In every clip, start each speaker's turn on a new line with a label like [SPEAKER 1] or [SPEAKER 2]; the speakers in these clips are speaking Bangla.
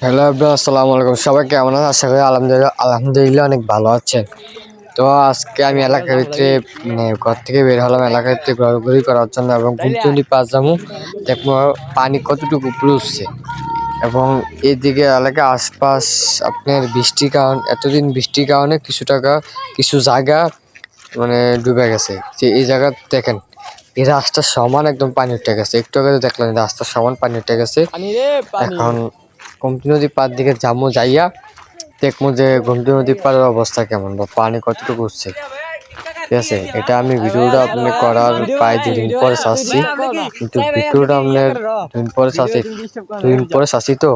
[SPEAKER 1] হ্যালো এভরিওয়ান, আসসালামু আলাইকুম। সবাই কেমন আছেন? আশা করি আলহামদুলিল্লাহ অনেক ভালো আছেন। তো আজকে আমি এলাকার ভিতরে ঘর থেকে বের হলাম এলাকার ভিতরে ঘোরাঘুরি করার জন্য এবং ঘুমচুন্ডি পাস যাবো দেখবো পানি কতটুকু উপরে উঠছে। এবং এইদিকে এলাকার আশপাশ আপনার বৃষ্টির কারণে এতদিন বৃষ্টির কারণে কিছু জায়গা ডুবে গেছে। যে এই জায়গা দেখেন, এই রাস্তার সমান একদম পানি উঠে গেছে। একটু আগে দেখলেন রাস্তার সমান পানি উঠে গেছে। এখন গোমতী নদী পার দিকে যাবো, যাইয়া দেখবো যে গোমতী নদী পাড়ের অবস্থা কেমন বা পানি কতটুকু উঠছে। ঠিক আছে, এটা আমি ভিডিওটা আপনি করার প্রায় 2 দিন পরে চাচ্ছি, কিন্তু ভিডিওটা আপনার 2 দিন পরে চাচ্ছি 2 দিন পরে চাচ্ছি তো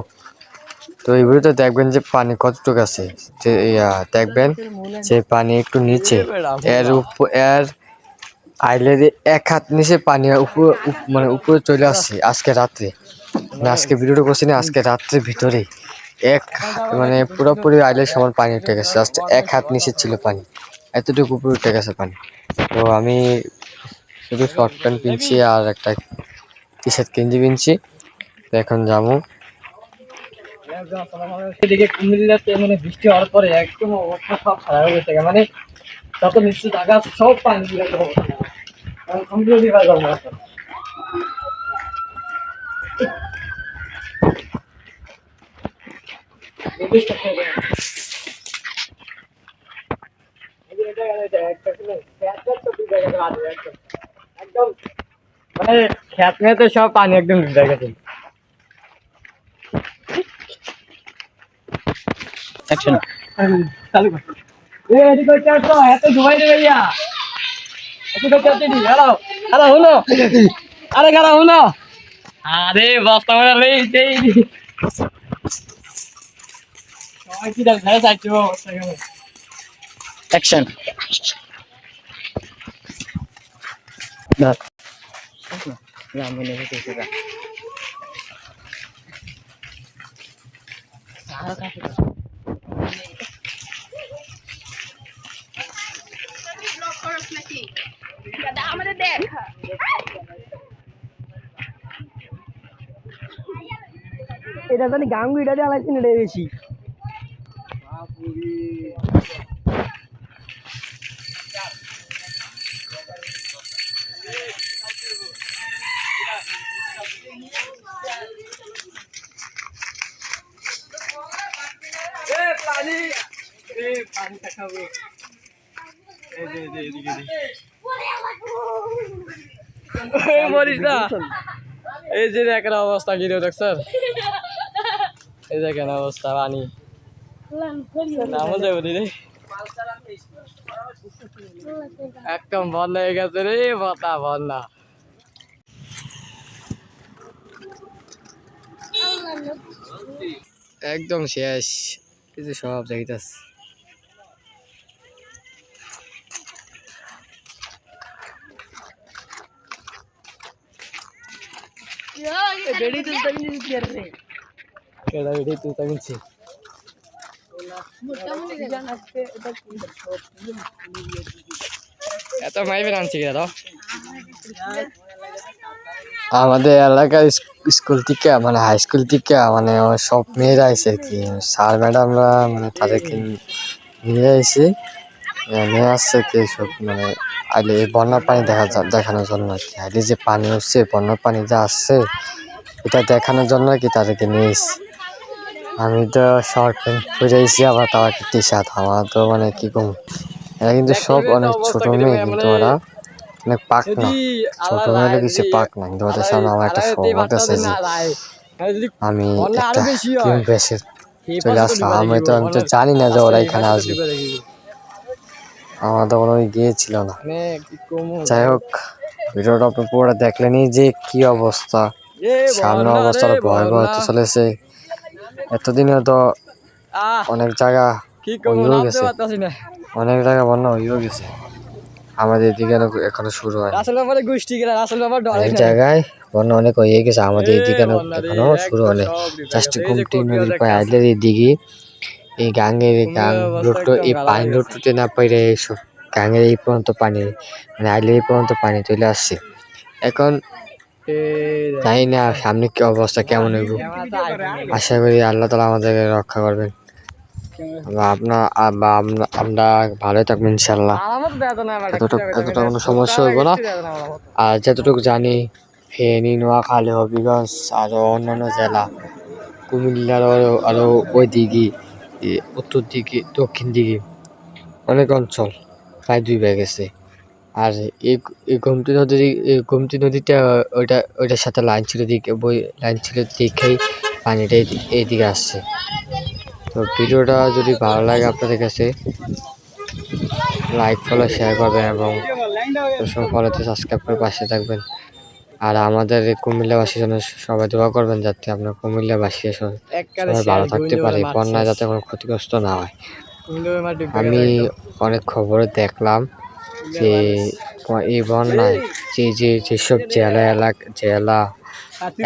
[SPEAKER 1] এই ভিডিওতে দেখবেন যে পানি কতটুকু আছে। যে দেখবেন যে পানি একটু নিচে এর আইলের 1 হাত নিচে পানি উপরে চলে আসছে আজকে রাত্রে। আজকে ভিডিওটা করছি না, আজকে রাত্রের ভিতরে পুরোপুরি আইলের সমান পানি উঠে গেছে। জাস্ট 1 হাত নিচে ছিল পানি, এতটুকু উপরে উঠে গেছে পানি। তো আমি শুধু শর্ট প্যান্ট কিনছি আর একটা টি শার্ট গেঞ্জি কিনছি। তো এখন যাবো।
[SPEAKER 2] এদিকে কুমিল্লাতে বৃষ্টি হওয়ার পরে একদম অবস্থা সব খারাপ হয়ে গেছে। যত নিচু জায়গা সব পানি দিয়ে একদম খেত মেতে সব পানি একদম ডুবে গেছে। চালু কর। এদিকে এত ডুবাই দেবে ইয়া। আরে বস্তা মানে নেই সেই সবাই কি দেখ ভাই চাইছো অবস্থা কেমন। অ্যাকশন না না মনে হচ্ছে সেটা সারা কাছে ব্লক করছ নাকি দাদা আমাদের দেখ এটা জানি গাঙ্গুইটা দিয়ে আলাইছিন এটা বেশি পানি খাবো এই যে দেখেন অবস্থা কি দেখছেন, এই দেখেন অবস্থা পানি একদম বন্যা হয়ে গেছে রে বতা বন্যা।
[SPEAKER 1] একদম শেষ, কিছু সব যাইতাছে। এত মাইবে আনছি কেন? আমাদের এলাকার স্কুল থেকে হাই স্কুল থেকে সব মেয়েরা আইসে আর কি। স্যার ম্যাডামরা তাদেরকে নিয়ে আইসে, নিয়ে আসছে কি সব আইলে বন্যার পানি দেখানোর জন্য আর কি। আইলে যে পানি উঠছে, বন্যার পানি যা আসছে এটা দেখানোর জন্য আর কি তাদেরকে নিয়ে এসছি। আমি তো শর্ট প্যান্ট পরে আইসি, আবার তাও একটা টি শার্ট। আমার তো কি কম, এরা কিন্তু সব অনেক ছোট মেয়ে, কিন্তু ওরা অনেক পাক না। ছোট মেয়ে কিছু পাক না, কিন্তু ওদের সামনে আমার একটা সৌভাগ্য আছে যে আমি একটা টিম বেসে চলে আসলাম। আমি তো জানি না যে ওরা এখানে আসবে, আমার তো কোনো গিয়েছিল না। যাই হোক, ভিডিওটা আপনি পুরোটা দেখলেনই যে কি অবস্থা, সামনে অবস্থাটা ভয়াবহ হতে চলেছে। এতদিনে তো অনেক জায়গা হয়েও গেছে, অনেক জায়গা বন্যা হয়েও গেছে। আমাদের এদিকে এখনো শুরু হয়, অনেক জায়গায় বন্যা অনেক হয়ে গেছে। আমাদের এদিকে এখনো শুরু হয়নি। জাস্ট গোমতী নদীর পাড়ে আইলের এদিকে এই গাঙ্গের রোড, এই পানি রোডতে না পাইলে এইসব গাঙ্গের এই পর্যন্ত পানি আইলের এই পর্যন্ত পানি চলে আসছে। এখন জানি না সামনে কি অবস্থা কেমন হইব। আশা করি আল্লাহ তাআলা আমাদেরকে রক্ষা করবেন। আমরা ভালোই থাকবো ইনশাল্লাহ। এতটা কোনো সমস্যা হইব না। আর যতটুকু জানি ফেনী, নোয়াখালী, হবিগঞ্জ আরো অন্যান্য জেলা, কুমিল্লার আরো ওই দিকে, উত্তর দিকে, দক্ষিণ দিকে অনেক অঞ্চল প্রায় 2 ভাগ গেছে। আর এই গোমতী নদীটা ওইটার সাথে লাইন ছিল দেখেই পানিটা এইদিকে আসছে। তো ভিডিওটা যদি ভালো লাগে আপনাদের কাছে লাইক ফলো শেয়ার করবেন এবং ফলোতে সাবস্ক্রাইব করে পাশে থাকবেন। আর আমাদের এই কুমিল্লাবাসীর জন্য সবাই দোয়া করবেন যাতে আমরা কুমিল্লাবাসী সবাই ভালো থাকতে পারি, বন্যায় যাতে কোনো ক্ষতিগ্রস্ত না হয়। আমি অনেক খবরে দেখলাম যে এই বন্যায় যেসব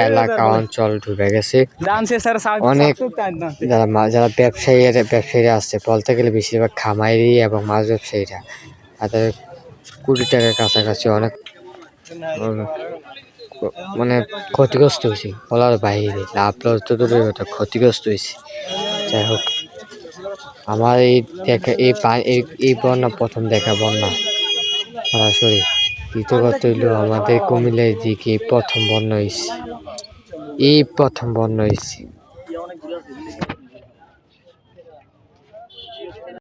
[SPEAKER 1] এলাকা অঞ্চল ডুবে গেছে, অনেক যারা ব্যবসায়ীরা আছে বলতে গেলে বেশিরভাগ খামারি এবং মাছ ব্যবসায়ীরা, তাদের কোটি টাকার কাছাকাছি অনেক মানে ক্ষতিগ্রস্ত হয়েছে বলার বাইরে, লাভ লস তো দূরের কথা, ক্ষতিগ্রস্ত হয়েছে। যাই হোক, আমার এই বন্যা প্রথম দেখা বন্যা সরাসরি। দ্বিতীয় কথা হইলো আমাদের কুমিল্লার দিকে প্রথম বন্যা হয়েছে।